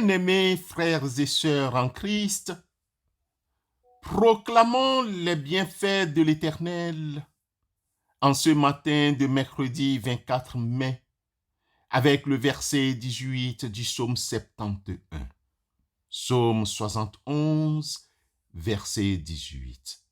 Bien-aimés frères et sœurs en Christ, proclamons les bienfaits de l'Éternel en ce matin de mercredi 24 mai avec le verset 18 du psaume 71. Psaume 71, verset 18.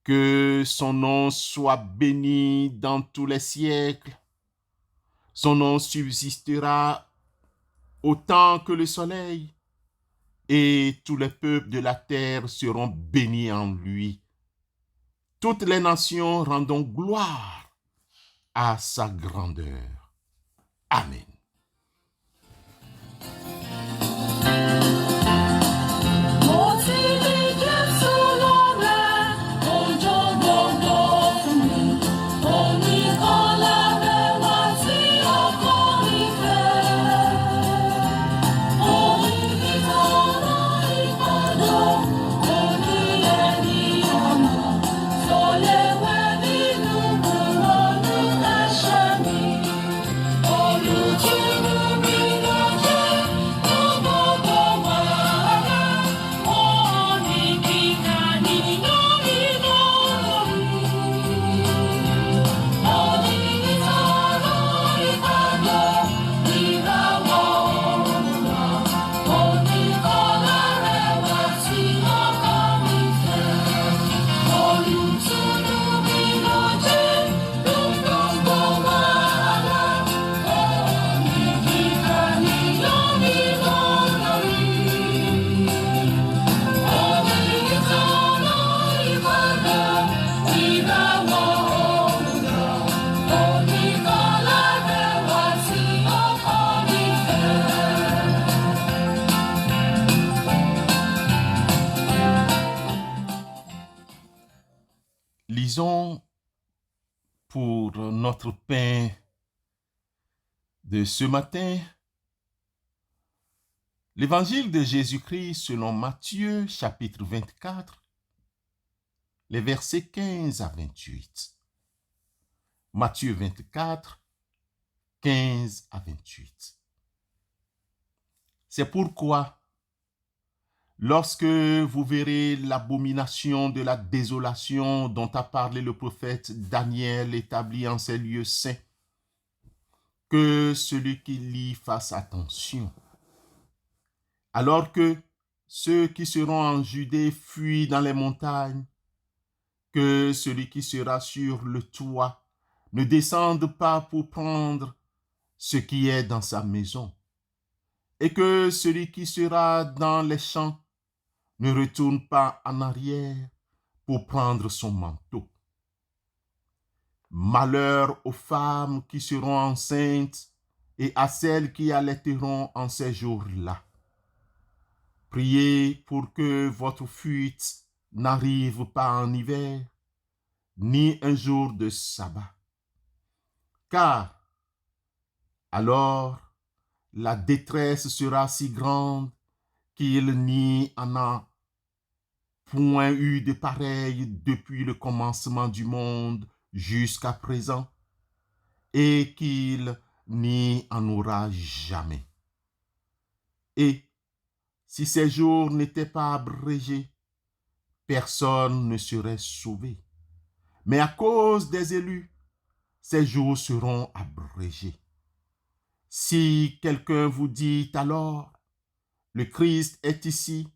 Que son nom soit béni dans tous les siècles. Son nom subsistera autant que le soleil, et tous les peuples de la terre seront bénis en lui. Toutes les nations rendront gloire à sa grandeur. Amen. Lisons pour notre pain de ce matin l'évangile de Jésus-Christ selon Matthieu, chapitre 24, les versets 15 à 28. Matthieu 24, 15 à 28. C'est pourquoi, lorsque vous verrez l'abomination de la désolation dont a parlé le prophète Daniel établi en ces lieux saints, que celui qui lit fasse attention. Alors que ceux qui seront en Judée fuient dans les montagnes, que celui qui sera sur le toit ne descende pas pour prendre ce qui est dans sa maison, et que celui qui sera dans les champs ne retourne pas en arrière pour prendre son manteau. Malheur aux femmes qui seront enceintes et à celles qui allaiteront en ces jours-là. Priez pour que votre fuite n'arrive pas en hiver, ni un jour de sabbat. Car alors la détresse sera si grande qu'il n'y en a point eu de pareil depuis le commencement du monde jusqu'à présent, et qu'il n'y en aura jamais. Et si ces jours n'étaient pas abrégés, personne ne serait sauvé. Mais à cause des élus, ces jours seront abrégés. Si quelqu'un vous dit alors, le Christ est ici,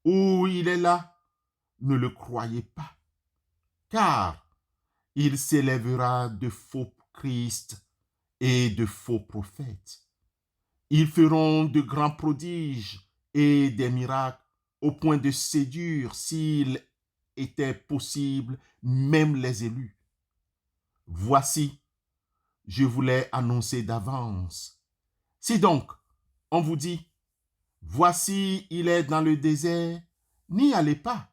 ou il est là, ne le croyez pas, car il s'élèvera de faux Christ et de faux prophètes. Ils feront de grands prodiges et des miracles au point de séduire, s'il était possible, même les élus. Voici, je vous l'ai annoncé d'avance. Si donc on vous dit, voici, il est dans le désert, n'y allez pas.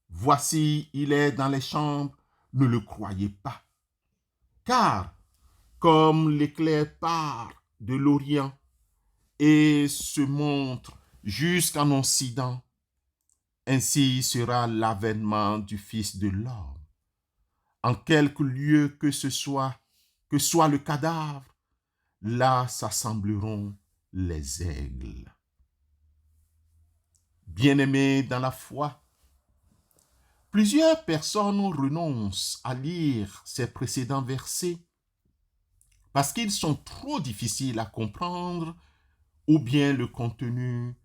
Voici, il est dans les chambres, ne le croyez pas. Car, comme l'éclair part de l'Orient et se montre jusqu'en Occident, ainsi sera l'avènement du Fils de l'homme. En quelque lieu que ce soit, que soit le cadavre, là s'assembleront les aigles. Bien-aimés dans la foi, plusieurs personnes renoncent à lire ces précédents versets parce qu'ils sont trop difficiles à comprendre ou bien le contenu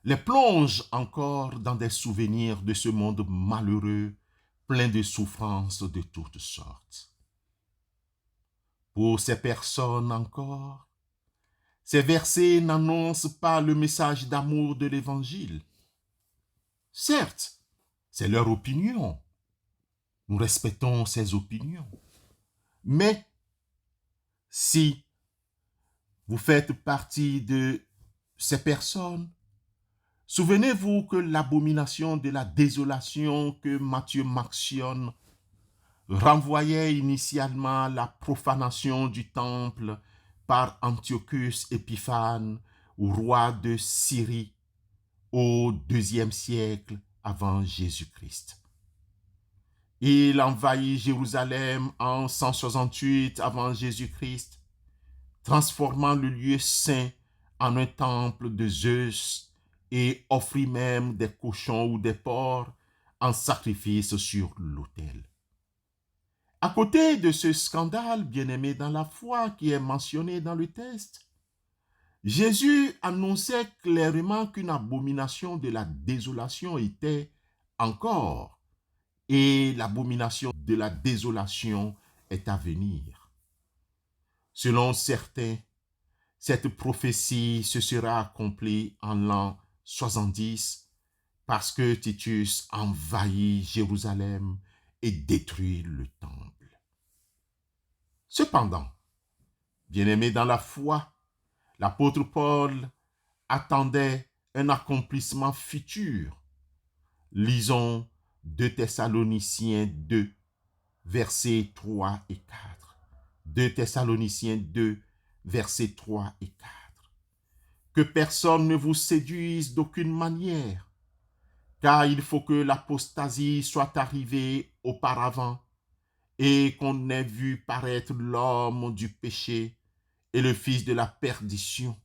les plonge encore dans des souvenirs de ce monde malheureux, plein de souffrances de toutes sortes. Pour ces personnes encore, ces versets n'annoncent pas le message d'amour de l'Évangile. Certes, c'est leur opinion. Nous respectons ces opinions. Mais si vous faites partie de ces personnes, souvenez-vous que l'abomination de la désolation que Matthieu mentionne renvoyait initialement à la profanation du temple par Antiochus Épiphane, roi de Syrie, au IIe siècle avant Jésus-Christ. Il envahit Jérusalem en 168 avant Jésus-Christ, transformant le lieu saint en un temple de Zeus et offrit même des cochons ou des porcs en sacrifice sur l'autel. À côté de ce scandale, bien-aimé dans la foi, qui est mentionné dans le texte, Jésus annonçait clairement qu'une abomination de la désolation était encore, et l'abomination de la désolation est à venir. Selon certains, cette prophétie se sera accomplie en l'an 70 parce que Titus envahit Jérusalem et détruit le temple. Cependant, bien-aimé dans la foi, l'apôtre Paul attendait un accomplissement futur. Lisons 2 Thessaloniciens 2, versets 3 et 4. 2 Thessaloniciens 2, versets 3 et 4. Que personne ne vous séduise d'aucune manière, car il faut que l'apostasie soit arrivée auparavant et qu'on ait vu paraître l'homme du péché et le fils de la perdition,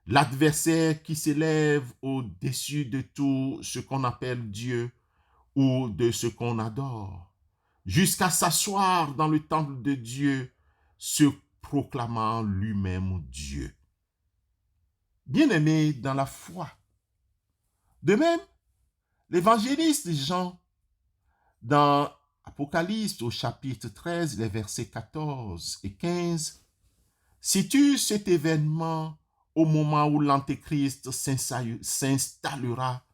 l'adversaire qui s'élève au-dessus de tout ce qu'on appelle Dieu ou de ce qu'on adore, jusqu'à s'asseoir dans le temple de Dieu, se proclamant lui-même Dieu. Bien-aimé dans la foi. De même, l'évangéliste Jean, dans Apocalypse au chapitre 13, les versets 14 et 15, situe cet événement au moment où l'Antéchrist s'installera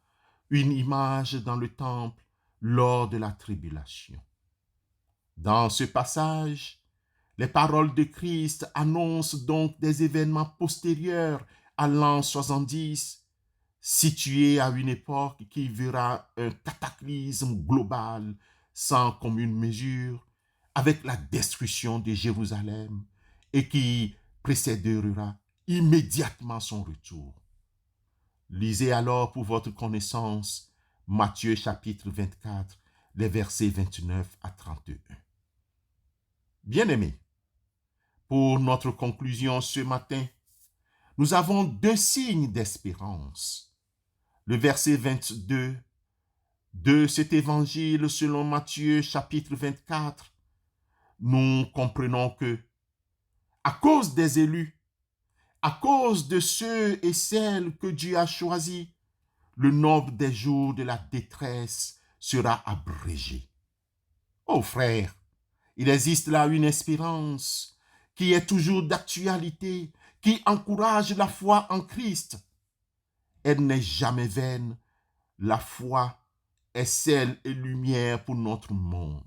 une image dans le temple lors de la tribulation. Dans ce passage, les paroles de Christ annoncent donc des événements postérieurs à l'an 70, situés à une époque qui verra un cataclysme global sans commune mesure, avec la destruction de Jérusalem et qui précédera immédiatement son retour. Lisez alors pour votre connaissance Matthieu chapitre 24, les versets 29 à 31. Bien-aimés, pour notre conclusion ce matin, nous avons 2 signes d'espérance. Le verset 22 de cet évangile selon Matthieu chapitre 24, nous comprenons que, à cause des élus, à cause de ceux et celles que Dieu a choisis, le nombre des jours de la détresse sera abrégé. Oh frère, il existe là une espérance qui est toujours d'actualité, qui encourage la foi en Christ. Elle n'est jamais vaine. La foi est sel et lumière pour notre monde.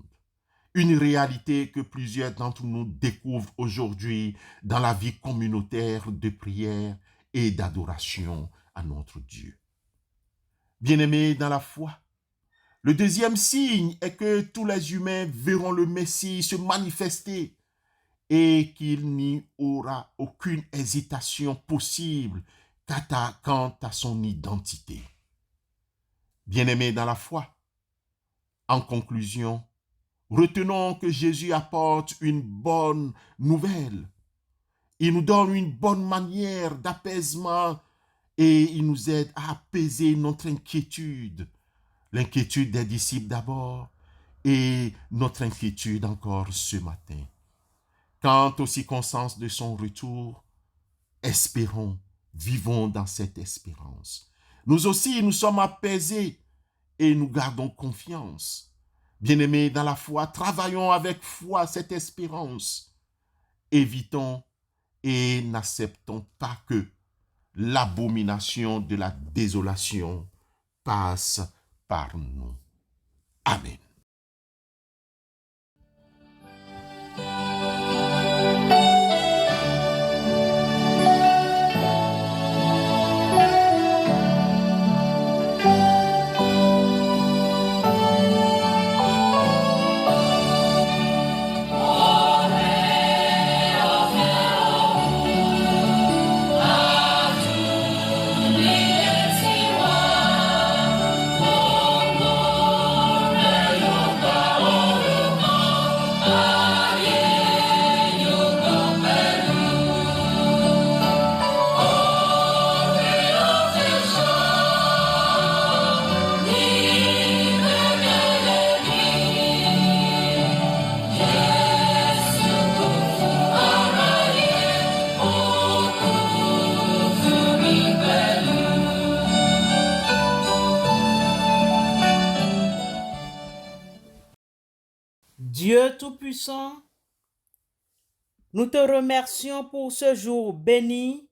Une réalité que plusieurs d'entre nous découvrent aujourd'hui dans la vie communautaire de prière et d'adoration à notre Dieu. Bien-aimés dans la foi, le deuxième signe est que tous les humains verront le Messie se manifester et qu'il n'y aura aucune hésitation possible quant à son identité. Bien-aimés dans la foi, en conclusion, retenons que Jésus apporte une bonne nouvelle. Il nous donne une bonne manière d'apaisement et il nous aide à apaiser notre inquiétude. L'inquiétude des disciples d'abord et notre inquiétude encore ce matin. Quant aux circonstances de son retour, espérons, vivons dans cette espérance. Nous aussi, nous sommes apaisés et nous gardons confiance. Bien-aimés dans la foi, travaillons avec foi cette espérance. Évitons et n'acceptons pas que l'abomination de la désolation passe par nous. Amen. Dieu Tout-Puissant, nous te remercions pour ce jour béni.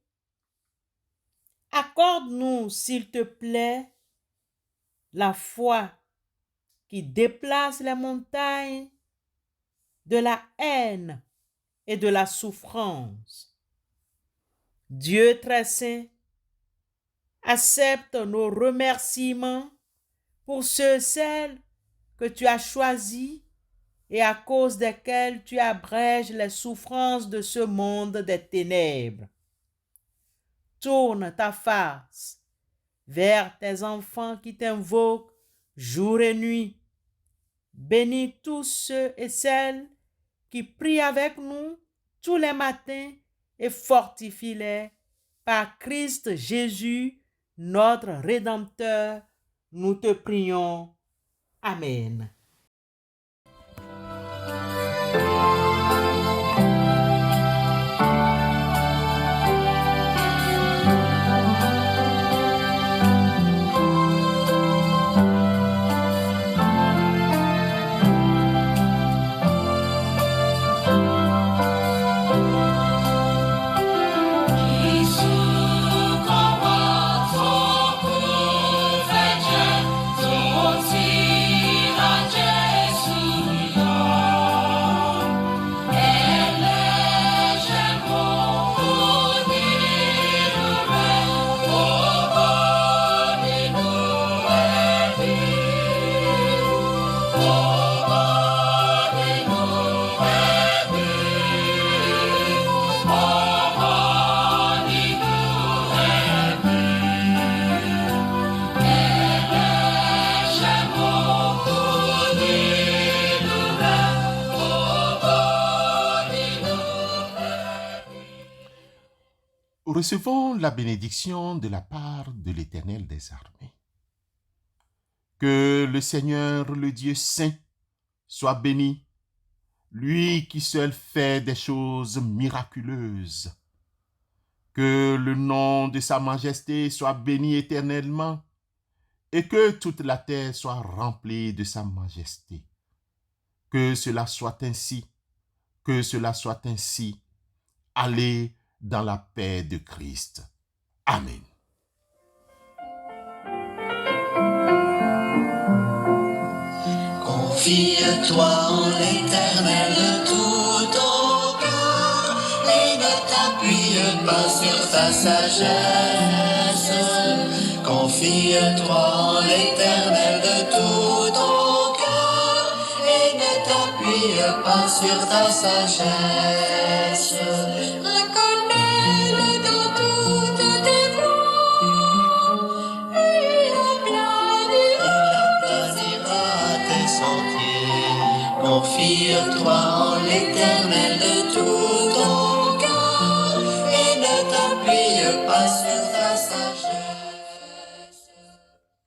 Accorde-nous, s'il te plaît, la foi qui déplace les montagnes de la haine et de la souffrance. Dieu très saint, accepte nos remerciements pour ceux, celles que tu as choisis et à cause desquels tu abrèges les souffrances de ce monde des ténèbres. Tourne ta face vers tes enfants qui t'invoquent jour et nuit. Bénis tous ceux et celles qui prient avec nous tous les matins et fortifie-les par Christ Jésus, notre Rédempteur. Nous te prions. Amen. Recevons la bénédiction de la part de l'Éternel des armées. Que le Seigneur, le Dieu saint, soit béni, lui qui seul fait des choses miraculeuses. Que le nom de sa majesté soit béni éternellement et que toute la terre soit remplie de sa majesté. Que cela soit ainsi, que cela soit ainsi. Allez dans la paix de Christ. Amen. Confie-toi en l'Éternel de tout ton cœur et ne t'appuie pas sur ta sagesse. Confie-toi en l'Éternel de tout ton cœur et ne t'appuie pas sur ta sagesse. Reconnais-le dans toutes tes voies et il aplanira tes sentiers. Confie-toi en l'Éternel de tout ton cœur pas sur ta sagesse.